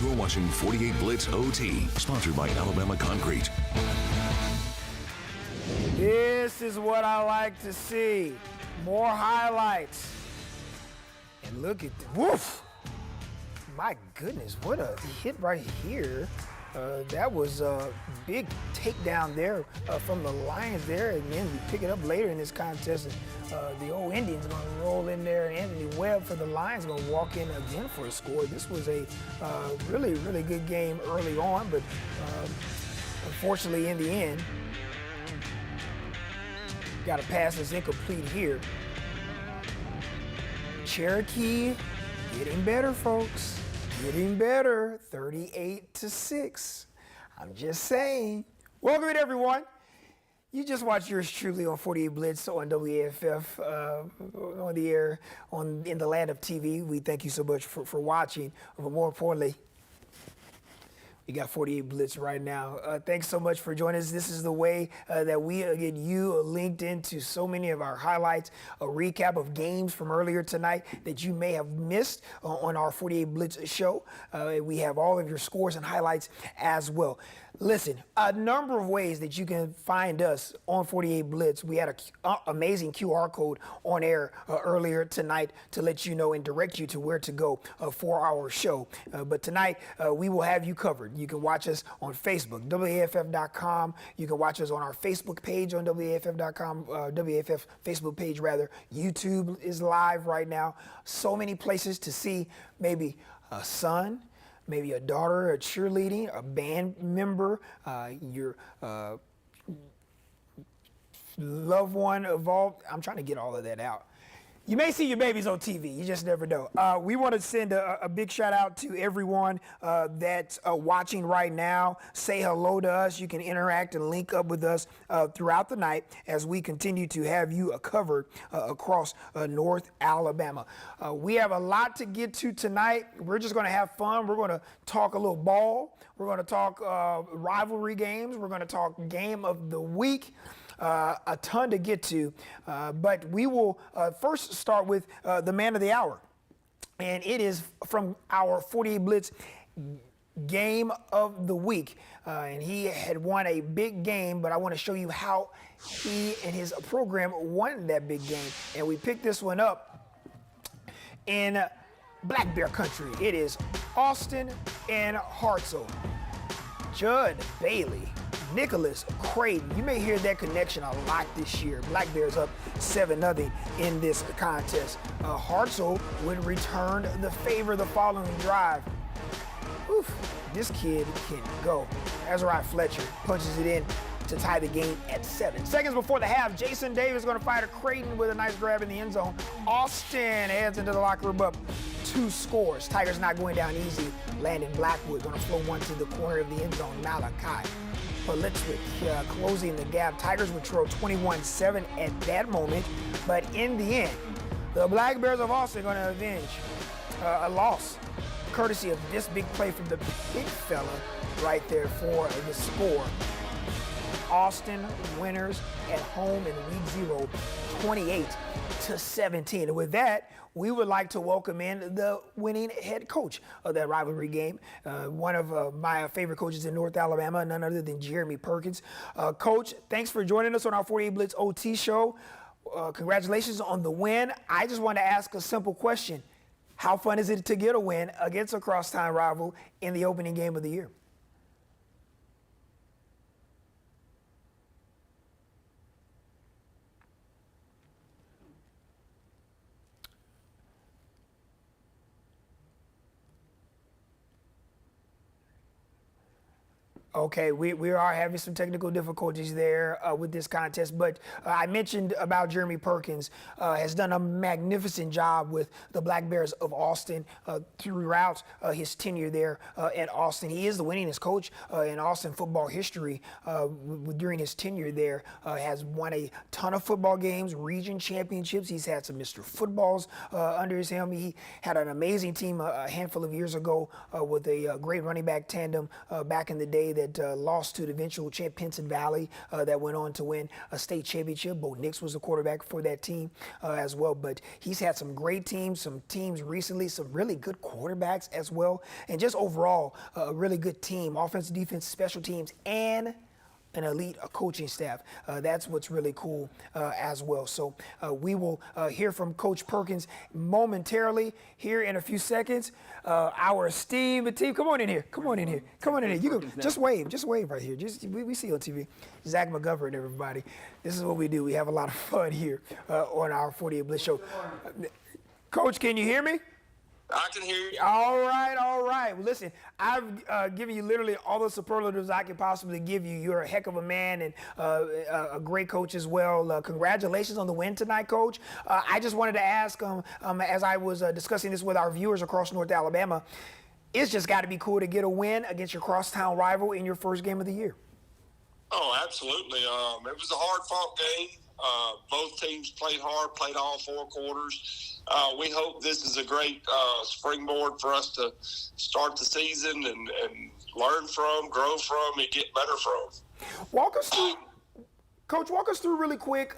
You're watching 48 Blitz OT, sponsored by Alabama Concrete. This is what I like to see. More highlights. And look at the woof. My goodness, what a hit right here. That was a big takedown there from the Lions there, and then we pick it up later in this contest. The old Indians are going to roll in there, and Anthony Webb for the Lions going to walk in again for a score. This was a really, really good game early on, but unfortunately in the end, got a pass that's incomplete here. Cherokee getting better, folks. Getting better, 38-6. I'm just saying. Welcome in, everyone. You just watched yours truly on 48 Blitz on WAFF, on the air, in the land of TV. We thank you so much for watching. But more importantly, we got 48 Blitz right now. Thanks so much for joining us. This is the way that we get you linked into so many of our highlights, a recap of games from earlier tonight that you may have missed on our 48 Blitz show. We have all of your scores and highlights as well. Listen, a number of ways that you can find us on 48 Blitz. We had an amazing QR code on air earlier tonight to let you know and direct you to where to go for our show. But tonight, we will have you covered. You can watch us on Facebook, WAFF.com. You can watch us on our Facebook page on WAFF.com, WAFF Facebook page rather. YouTube is live right now. So many places to see maybe a son, maybe a daughter, a cheerleading, a band member, your loved one involved. I'm trying to get all of that out. You may see your babies on TV. You just never know. We want to send a big shout out to everyone that's watching right now. Say hello to us. You can interact and link up with us throughout the night as we continue to have you covered across North Alabama. We have a lot to get to tonight. We're just going to have fun. We're going to talk a little ball. We're going to talk rivalry games. We're going to talk game of the week. A ton to get to, but we will first start with the man of the hour, and it is from our 48 Blitz game of the week, and he had won a big game, but I want to show you how he and his program won that big game, and we picked this one up in Black Bear Country. It is Austin and Hartselle. Judd Bailey, Nicholas Creighton. You may hear that connection a lot this year. Black Bears up 7-0 in this contest. Hartselle would return the favor the following drive. Oof, this kid can go. Azariah Fletcher punches it in to tie the game at 7. Seconds before the half, Jason Davis going to fire to Creighton with a nice grab in the end zone. Austin heads into the locker room up 2 scores. Tigers not going down easy. Landon Blackwood going to flow one to the corner of the end zone. Malachi Politzwick closing the gap. Tigers would trail 21-7 at that moment, but in the end, the Black Bears of Austin are going to avenge a loss, courtesy of this big play from the big fella right there for the score. Austin winners at home in week 0, 28-17. And with that, we would like to welcome in the winning head coach of that rivalry game, one of my favorite coaches in North Alabama, none other than Jeremy Perkins. Coach, thanks for joining us on our 48 Blitz OT show. Congratulations on the win. I just want to ask a simple question. How fun is it to get a win against a crosstown rival in the opening game of the year? Okay, we are having some technical difficulties there with this contest, but I mentioned about Jeremy Perkins has done a magnificent job with the Black Bears of Austin throughout his tenure there at Austin. He is the winningest coach in Austin football history during his tenure there. Has won a ton of football games, region championships. He's had some Mr. Footballs under his helm. He had an amazing team a handful of years ago with a great running back tandem back in the day that that lost to the eventual champ Pinson Valley that went on to win a state championship. Bo Nix was the quarterback for that team as well. But he's had some great teams, some teams recently, some really good quarterbacks as well. And just overall, a really good team, offense, defense, special teams, and an elite coaching staff. That's what's really cool as well. So we will hear from Coach Perkins momentarily here in a few seconds. Our esteemed team, come on in here. Come on in here. Come on in here. You can just wave right here. We see you on TV. Zach McGovern, everybody. This is what we do. We have a lot of fun here on our 48 Blitz show. Coach, can you hear me? I can hear you. All right. Well, listen, I've given you literally all the superlatives I could possibly give you. You're a heck of a man and a great coach as well. Congratulations on the win tonight, Coach. I just wanted to ask, as I was discussing this with our viewers across North Alabama, it's just got to be cool to get a win against your crosstown rival in your first game of the year. Oh, absolutely. It was a hard-fought game. Both teams played hard, played all 4 quarters. We hope this is a great springboard for us to start the season and learn from, grow from, and get better from. Walk us through, Coach, walk us through really quick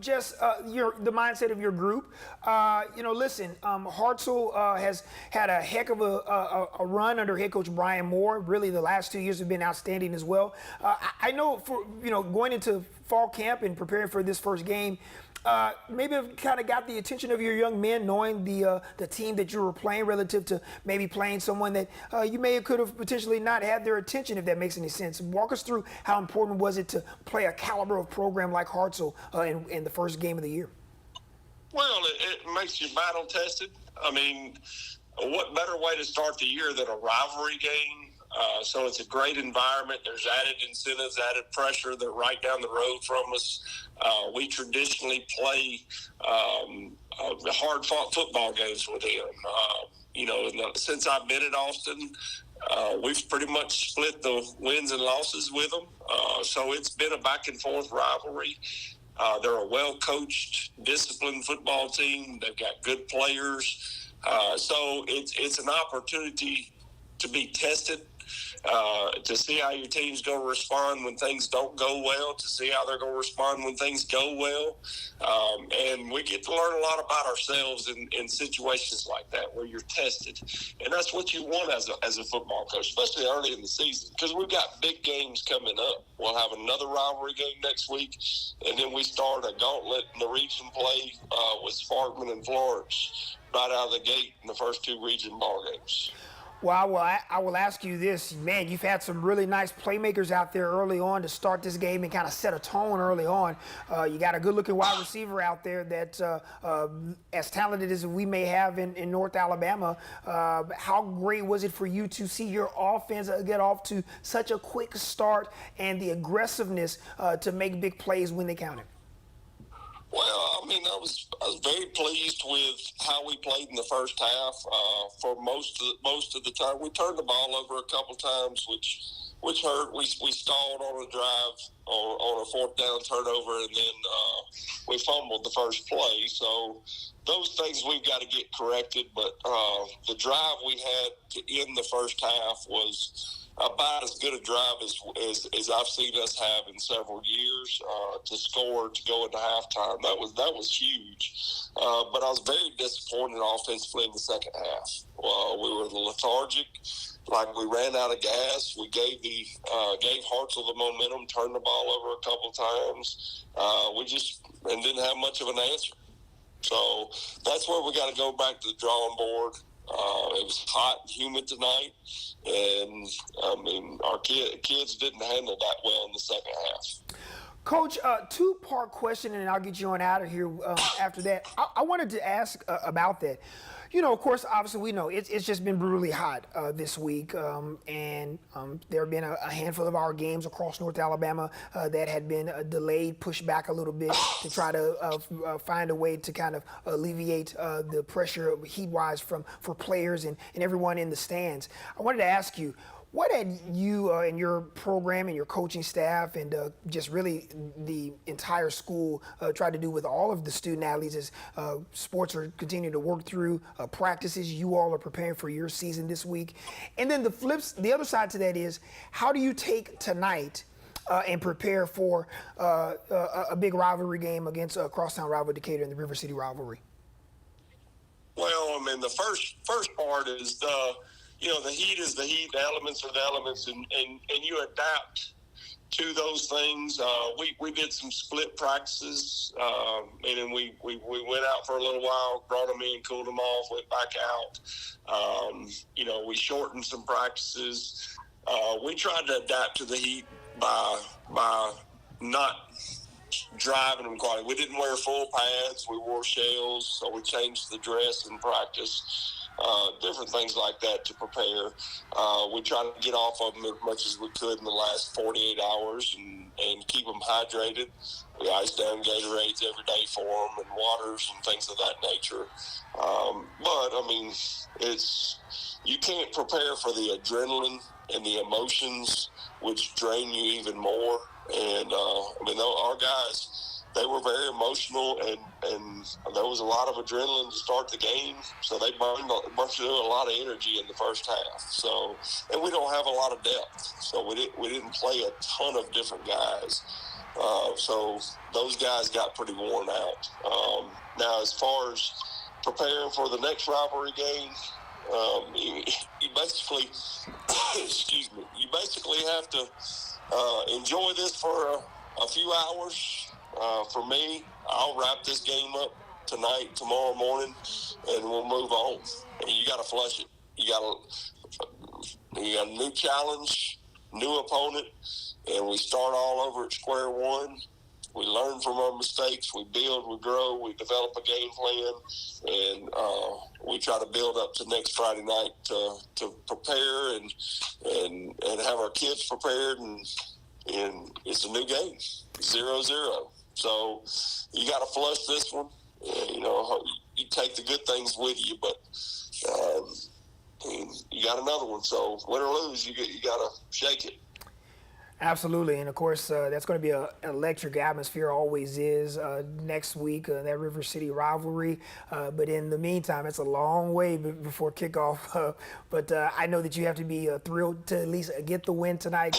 just the mindset of your group. Listen, Hartzell has had a heck of a run under head coach Brian Moore. Really, the last 2 years have been outstanding as well. I know for going into fall camp and preparing for this first game, maybe have kind of got the attention of your young men, knowing the team that you were playing relative to maybe playing someone that you could have potentially not had their attention, if that makes any sense. Walk us through how important was it to play a caliber of program like Hartzell in the first game of the year? Well, it makes you battle tested. I mean, what better way to start the year than a rivalry game? So it's a great environment. There's added incentives, added pressure. They're right down the road from us. We traditionally play hard-fought football games with them. Since I've been at Austin, we've pretty much split the wins and losses with them. So it's been a back-and-forth rivalry. They're a well-coached, disciplined football team. They've got good players. So it's an opportunity to be tested, to see how your team's going to respond when things don't go well, to see how they're going to respond when things go well. And we get to learn a lot about ourselves in situations like that where you're tested. And that's what you want as a football coach, especially early in the season, because we've got big games coming up. We'll have another rivalry game next week, and then we start a gauntlet in the region play with Sparkman and Florence right out of the gate in the first 2 region ball games. Well, I will ask you this. Man, you've had some really nice playmakers out there early on to start this game and kind of set a tone early on. You got a good-looking wide receiver out there that, as talented as we may have in North Alabama, how great was it for you to see your offense get off to such a quick start and the aggressiveness to make big plays when they counted? Well, I mean, I was very pleased with how we played in the first half. For most of the time, we turned the ball over a couple times, which hurt. We stalled on a drive on a 4th down turnover, and then we fumbled the first play. So those things we've got to get corrected. But the drive we had to end the first half was about as good a drive as I've seen us have in several years. To score, to go into halftime, that was huge. But I was very disappointed offensively in the second half. We were lethargic, like we ran out of gas. We gave Hartzell the momentum, turned the ball over a couple times. And didn't have much of an answer. So that's where we got to go back to the drawing board. It was hot and humid tonight, and I mean, our kids didn't handle that well in the second half. Coach, 2-part question, and I'll get you on out of here after that. I wanted to ask about that. Of course, obviously we know it's just been brutally hot this week, and there have been a handful of our games across North Alabama that had been delayed, pushed back a little bit to try to find a way to kind of alleviate the pressure heat-wise for players and everyone in the stands. I wanted to ask you, What had you and your program and your coaching staff and just really the entire school tried to do with all of the student athletes as sports are continuing to work through practices? You all are preparing for your season this week. And then the other side to that is, how do you take tonight and prepare for a big rivalry game against a crosstown rival Decatur in the River City rivalry? Well, I mean, the first part is the heat is the heat, the elements are the elements, and you adapt to those things. We did some split practices, and then we went out for a little while, brought them in, cooled them off, went back out. We shortened some practices. We tried to adapt to the heat by not driving them quite. We didn't wear full pads. We wore shells, so we changed the dress in practice. Different things like that to prepare. We tried to get off of them as much as we could in the last 48 hours and keep them hydrated. We iced down Gatorades every day for them and waters and things of that nature. But, I mean, you can't prepare for the adrenaline and the emotions which drain you even more. And, our guys, they were very emotional, and there was a lot of adrenaline to start the game, so they burned a lot of energy in the first half. So, and we don't have a lot of depth, so we didn't play a ton of different guys. So those guys got pretty worn out. Now, as far as preparing for the next rivalry game, you basically, excuse me, you basically have to enjoy this for a few hours. For me, I'll wrap this game up tonight, tomorrow morning, and we'll move on. And you got to flush it. You got a new challenge, new opponent, and we start all over at square one. We learn from our mistakes. We build, we grow, we develop a game plan, and we try to build up to next Friday night to prepare and have our kids prepared. And it's a new game, 0-0. So you got to flush this one. You take the good things with you, but you got another one. So win or lose, you got to shake it. Absolutely, and of course, that's going to be an electric atmosphere, always is, next week, that River City rivalry. But in the meantime, it's a long way before kickoff. But I know that you have to be thrilled to at least get the win tonight.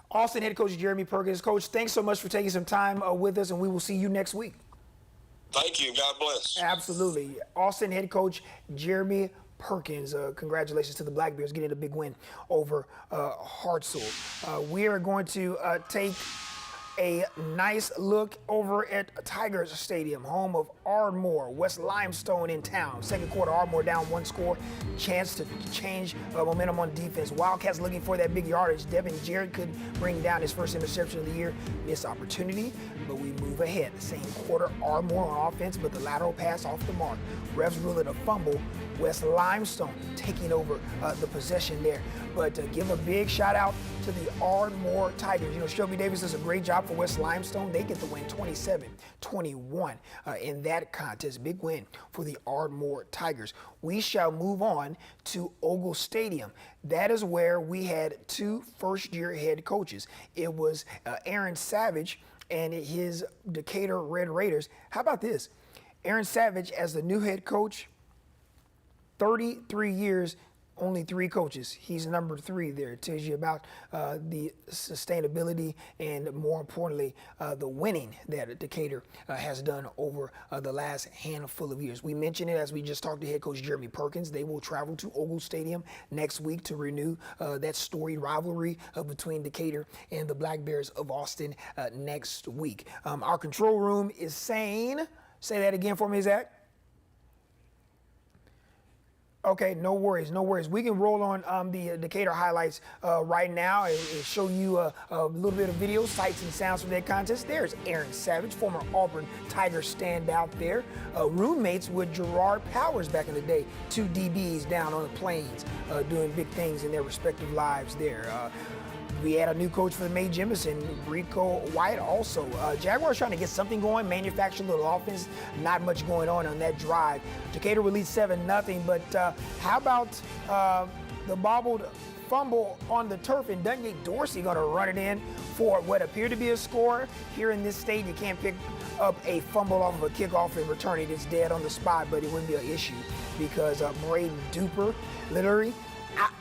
Austin head coach Jeremy Perkins. Coach, thanks so much for taking some time with us, and we will see you next week. Thank you. God bless. Absolutely. Austin head coach Jeremy Perkins. Congratulations to the Black Bears getting a big win over Hartselle. We are going to take a nice look over at Tigers Stadium, home of Ardmore, West Limestone in town. Second quarter, Ardmore down 1 score. Chance to change momentum on defense. Wildcats looking for that big yardage. Devin Jarrett could bring down his first interception of the year. Missed opportunity, but we move ahead. The same quarter, Ardmore on offense, but the lateral pass off the mark. Refs rule it a fumble. West Limestone taking over the possession there. But give a big shout out to the Ardmore Tigers. Shelby Davis does a great job for West Limestone. They get the win 27-21 in that contest. Big win for the Ardmore Tigers. We shall move on to Ogle Stadium. That is where we had 2 first-year head coaches. It was Aaron Savage and his Decatur Red Raiders. How about this? Aaron Savage as the new head coach, 33 years, only 3 coaches. He's number 3 there. It tells you about the sustainability and, more importantly, the winning that Decatur has done over the last handful of years. We mentioned it as we just talked to head coach Jeremy Perkins. They will travel to Ogle Stadium next week to renew that storied rivalry between Decatur and the Black Bears of Austin next week. Our control room is saying, say that again for me, Zach. Okay, no worries. We can roll on the Decatur highlights right now and show you a little bit of video, sights and sounds from that contest. There's Aaron Savage, former Auburn Tiger standout there. Roommates with Gerard Powers back in the day. 2 DBs down on the plains doing big things in their respective lives there. We had a new coach for the May Jemison, Rico White also. Jaguars trying to get something going, manufacture a little offense. Not much going on that drive. Decatur will lead 7-0, but how about the bobbled fumble on the turf, and Danye Dorsey going to run it in for what appeared to be a score. Here in this state, you can't pick up a fumble off of a kickoff and return it. It's dead on the spot, but it wouldn't be an issue because Braden Duper, literally,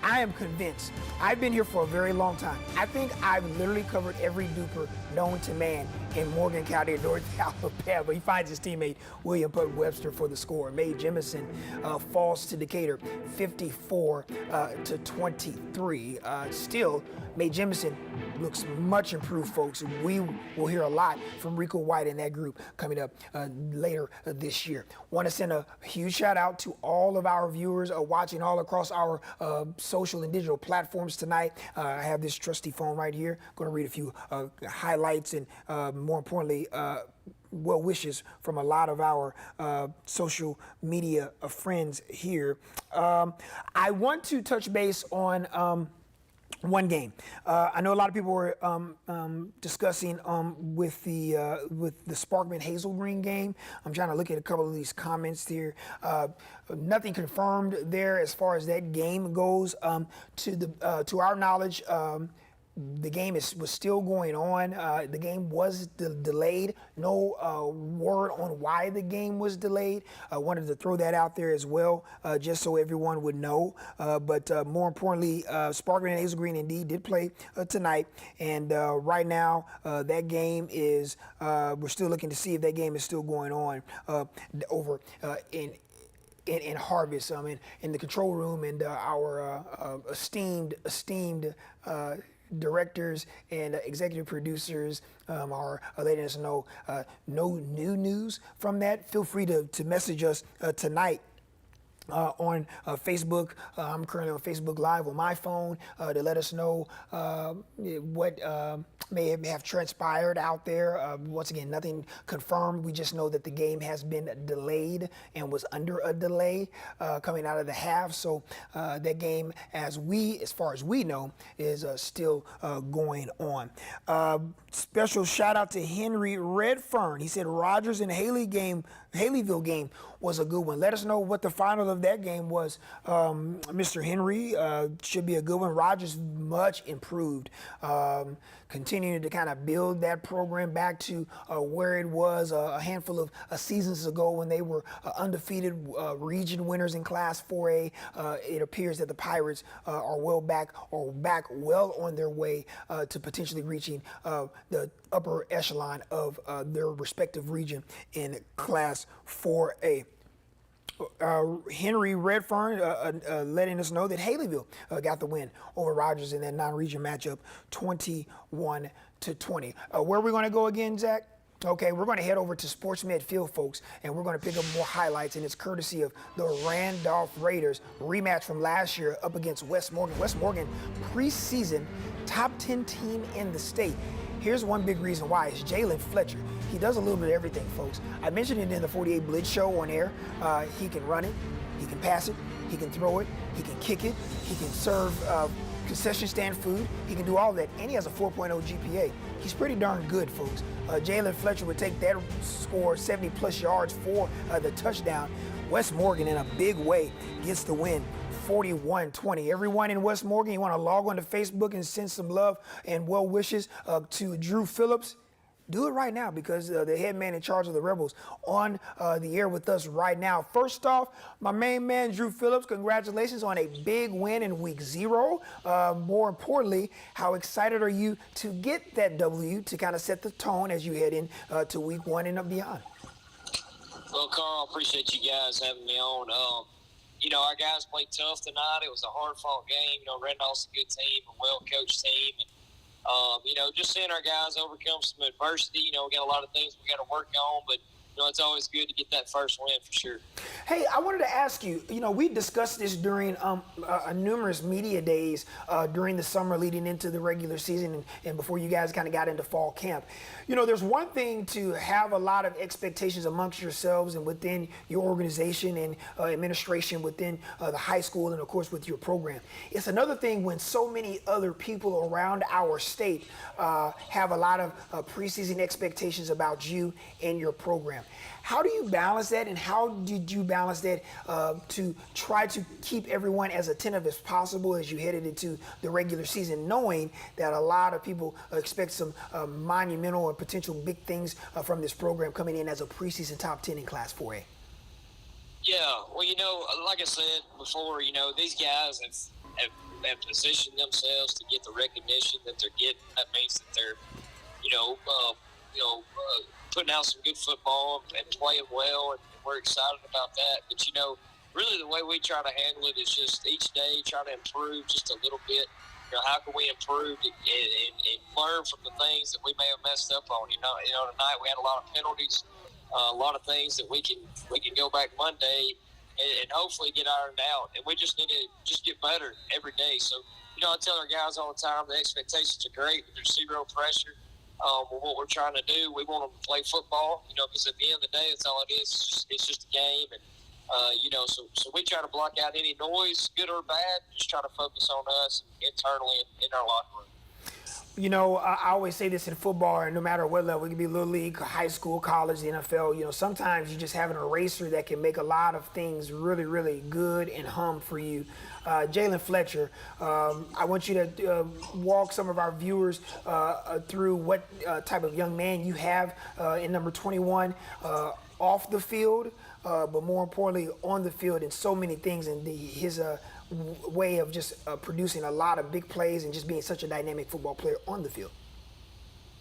I am convinced. I've been here for a very long time. I think I've literally covered every duper known to man in Morgan County and North Alabama. He finds his teammate William Put Webster for the score. Mae Jemison falls to Decatur 54-23. Still, Mae Jemison looks much improved, folks. We will hear a lot from Rico White and that group coming up later this year. Want to send a huge shout out to all of our viewers watching all across our social and digital platforms tonight. I have this trusty phone right here. Going to read a few highlights and more importantly, well wishes from a lot of our social media friends here. I want to touch base on one game. I know a lot of people were discussing with the Sparkman Hazel Green game. I'm trying to look at a couple of these comments here. Nothing confirmed there as far as that game goes. To our knowledge, the game was still going on. The game was delayed. No word on why the game was delayed. I wanted to throw that out there as well, just so everyone would know. But more importantly, Sparkman and Hazel Green indeed did play tonight. And right now, that game is, we're still looking to see if that game is still going on over in Harvest, in the control room, and our esteemed directors and executive producers are letting us know no new news from that. Feel free to message us tonight on Facebook. I'm currently on Facebook Live on my phone to let us know what may have transpired out there. Once again, nothing confirmed. We just know that the game has been delayed and was under a delay coming out of the half. So that game, as far as we know, is still going on. Special shout out to Henry Redfern. He said Rogers and Haleyville game was a good one. Let us know what the final of that game was, Mr. Henry. Should be a good one. Rogers much improved, continuing to kind of build that program back to where it was a handful of seasons ago when they were undefeated region winners in Class 4A. It appears that the Pirates are back well on their way to potentially reaching the upper echelon of their respective region in Class 4A. Henry Redfern letting us know that Haleyville got the win over Rogers in that non-region matchup, 21-20. Where are we going to go again, Zach? Okay, we're going to head over to Sports Med Field, folks, and we're going to pick up more highlights, and it's courtesy of the Randolph Raiders rematch from last year up against West Morgan. West Morgan, preseason top 10 team in the state. Here's one big reason why. It's Jalen Fletcher. He does a little bit of everything, folks. I mentioned it in the 48 Blitz show on air. He can run it, he can pass it, he can throw it, he can kick it, he can serve concession stand food, he can do all that, and he has a 4.0 GPA. He's pretty darn good, folks. Jalen Fletcher would take that score 70-plus yards for the touchdown. West Morgan, in a big way, gets the win. 41-20. Everyone in West Morgan, you want to log on to Facebook and send some love and well wishes to Drew Phillips. Do it right now because the head man in charge of the Rebels on the air with us right now. First off, my main man, Drew Phillips, congratulations on a big win in week 0. More importantly, how excited are you to get that W to kind of set the tone as you head in to week 1 and beyond? Well, Carl, appreciate you guys having me on. Our guys played tough tonight. It was a hard-fought game. Randolph's a good team, a well-coached team. And, just seeing our guys overcome some adversity, we got a lot of things we got to work on, but it's always good to get that first win for sure. Hey, I wanted to ask you, we discussed this during numerous media days during the summer leading into the regular season and before you guys kind of got into fall camp. There's one thing to have a lot of expectations amongst yourselves and within your organization and administration within the high school and, of course, with your program. It's another thing when so many other people around our state have a lot of preseason expectations about you and your program. How do you balance that, and how did you balance that to try to keep everyone as attentive as possible as you headed into the regular season, knowing that a lot of people expect some monumental and potential big things from this program coming in as a preseason top 10 in Class 4A? Yeah, well, like I said before, these guys have positioned themselves to get the recognition that they're getting. That means that they're, putting out some good football and playing well, and we're excited about that. But, really the way we try to handle it is just each day try to improve just a little bit. How can we improve and learn from the things that we may have messed up on? Tonight we had a lot of penalties, a lot of things that we can go back Monday and hopefully get ironed out. And we just need to just get better every day. So, I tell our guys all the time, the expectations are great. There's zero pressure. What we're trying to do, we want them to play football, because at the end of the day, it's all it is. It's just a game. And, so we try to block out any noise, good or bad, just try to focus on us internally in our locker room. I always say this in football, and no matter what level, it can be little league, high school, college, the NFL, sometimes you just have an eraser that can make a lot of things really, really good and hum for you. Jalen Fletcher, I want you to walk some of our viewers through what type of young man you have in number 21 off the field, but more importantly on the field, and so many things, and his way of just producing a lot of big plays and just being such a dynamic football player on the field.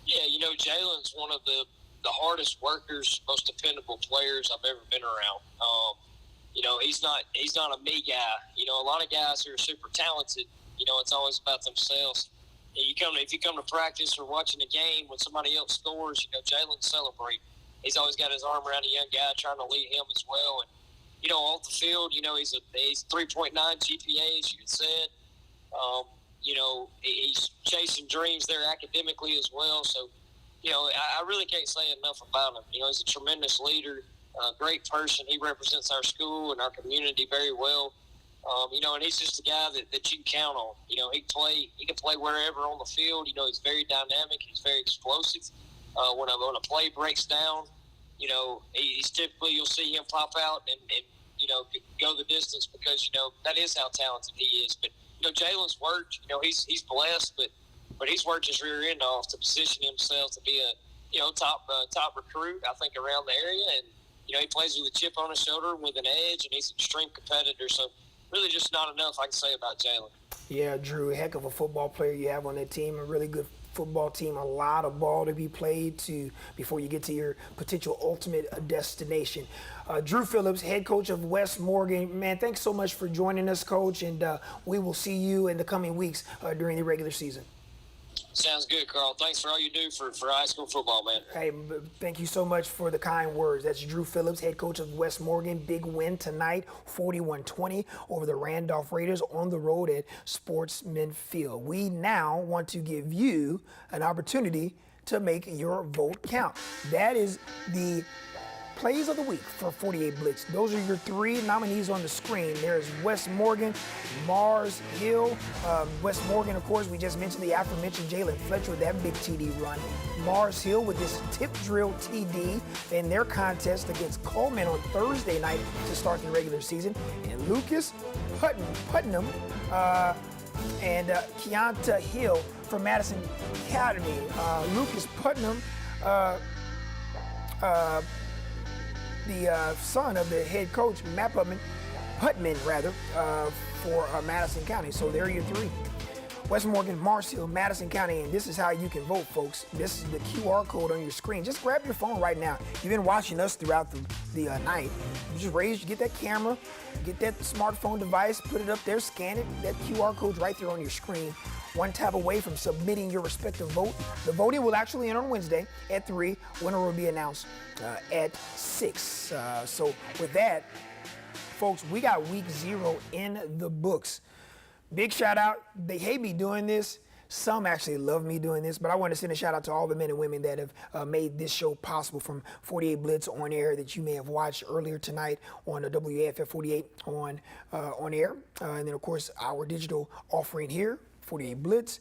Yeah, Jalen's one of the hardest workers, most dependable players I've ever been around. He's not a me guy. A lot of guys who are super talented, it's always about themselves. If you come to practice or watching a game when somebody else scores, Jalen celebrate. He's always got his arm around a young guy trying to lead him as well. And off the field, he's 3.9 GPA, as you said. He's chasing dreams there academically as well. So, I really can't say enough about him. He's a tremendous leader, a great person. He represents our school and our community very well. And he's just a guy that you can count on. He can play wherever on the field. He's very dynamic. He's very explosive. When a play breaks down, he's typically, you'll see him pop out and go the distance because, that is how talented he is. But, Jalen's worked, he's blessed, but he's worked his rear end off to position himself to be a, top recruit, I think, around the area. And, he plays with a chip on his shoulder with an edge, and he's an extreme competitor. So really just not enough I can say about Jalen. Yeah, Drew, heck of a football player you have on that team, a really good football team, a lot of ball to be played before you get to your potential ultimate destination. Drew Phillips, head coach of West Morgan. Man, thanks so much for joining us, Coach, and we will see you in the coming weeks during the regular season. Sounds good, Carl. Thanks for all you do for high school football, man. Hey, thank you so much for the kind words. That's Drew Phillips, head coach of West Morgan. Big win tonight, 41-20 over the Randolph Raiders on the road at Sportsman Field. We now want to give you an opportunity to make your vote count. That is the plays of the week for 48 Blitz. Those are your three nominees on the screen. There's West Morgan, Mars Hill. West Morgan, of course, we just mentioned the aforementioned Jalen Fletcher with that big TD run. Mars Hill with this tip drill TD in their contest against Coleman on Thursday night to start the regular season. And Lucas Putnam and Keonta Hill from Madison Academy. Lucas Putnam, the son of the head coach, Matt Putman, for Madison County. So there are your three. West Morgan, Marshall, Madison County, and this is how you can vote, folks. This is the QR code on your screen. Just grab your phone right now. You've been watching us throughout the night. You just get that camera, get that smartphone device, put it up there, scan it. That QR code's right there on your screen. One tap away from submitting your respective vote. The voting will actually end on Wednesday at 3. Winner will be announced at 6. So with that, folks, we got week 0 in the books. Big shout out. They hate me doing this. Some actually love me doing this, but I want to send a shout out to all the men and women that have made this show possible, from 48 Blitz on air that you may have watched earlier tonight on the WAFF 48 on air. And then, of course, our digital offering here, 48 Blitz,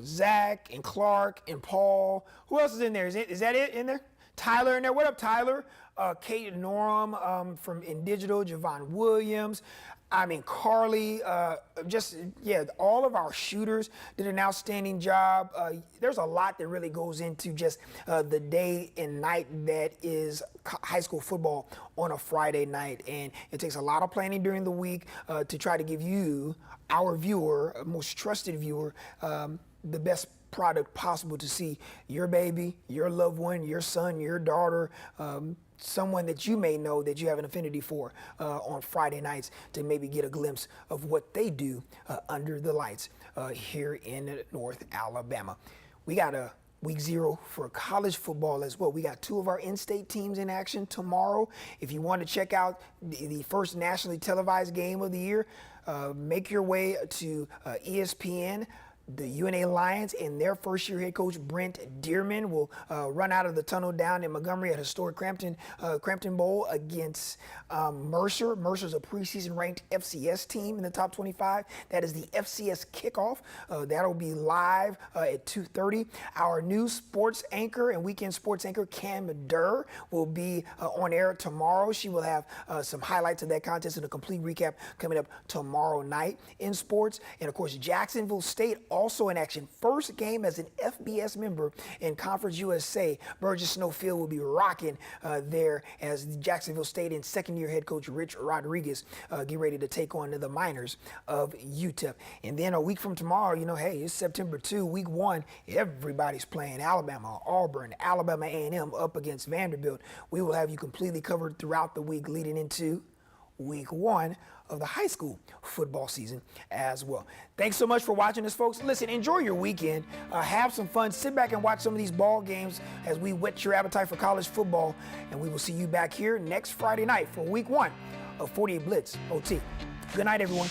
Zach and Clark and Paul. Who else is in there? Is that it in there? Tyler in there. What up, Tyler? Kate Norum from In Digital, Javon Williams. I mean, Carly, all of our shooters did an outstanding job. There's a lot that really goes into just the day and night that is high school football on a Friday night. And it takes a lot of planning during the week to try to give you, our viewer, most trusted viewer, the best product possible to see your baby, your loved one, your son, your daughter, someone that you may know that you have an affinity for on Friday nights, to maybe get a glimpse of what they do under the lights here in North Alabama. We got a week 0 for college football as well. We got 2 of our in-state teams in action tomorrow. If you want to check out the first nationally televised game of the year, make your way to ESPN. The UNA Lions and their first-year head coach, Brent Dearman, will run out of the tunnel down in Montgomery at historic Crampton Bowl against Mercer. Mercer's a preseason ranked FCS team in the top 25. That is the FCS kickoff. That'll be live at 2:30. Our new sports anchor and weekend sports anchor, Cam Durr, will be on air tomorrow. She will have some highlights of that contest and a complete recap coming up tomorrow night in sports. And, of course, Jacksonville State also in action. First game as an FBS member in Conference USA. Burgess Snowfield will be rocking there as Jacksonville State and second-year head coach Rich Rodriguez get ready to take on the Miners of UTEP. And then a week from tomorrow, it's September 2, week 1. Everybody's playing. Alabama, Auburn, Alabama A&M up against Vanderbilt. We will have you completely covered throughout the week leading into week 1 of the high school football season as well. Thanks so much for watching us, folks. Listen, enjoy your weekend. Have some fun. Sit back and watch some of these ball games as we whet your appetite for college football. And we will see you back here next Friday night for week 1 of 48 Blitz OT. Good night, everyone.